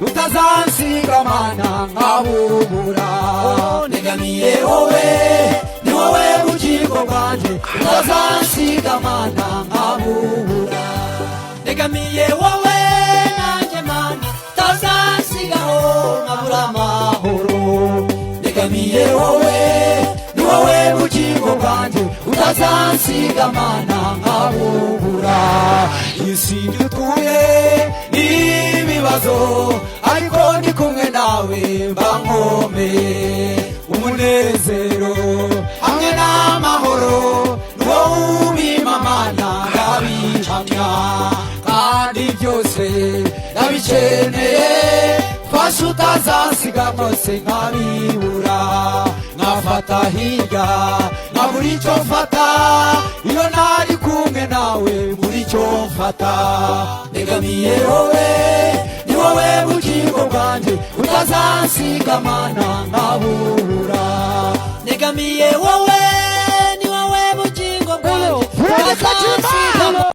utazansiga mana nkabubura. Negamiye wowe, ni wowe bugingo bwanjye, utazansiga mana nkabubura. Negamiye wowe nanjye mana, utazansigaho nkabura amahoro. Negamiye wowe, ni wowe bugingo bwanjye, utazansiga mana nkabubura. Isi dutuye ibibazo, ariko ndi kumwe nawe mba nkomeye. Umunezero hamwe n'amahoro, nuwo ubimpa mana ndabihamya. Kandi byose ndabikeneye, fasha utazansiga rwose nkabibura. Nkafata hirya nkabura icyo mfata, iyo ntari kumwe nawe mbura icyo mfata. Negamiye wowe, ni wowe bugingo bwanjye, utazansiga mana nkabura.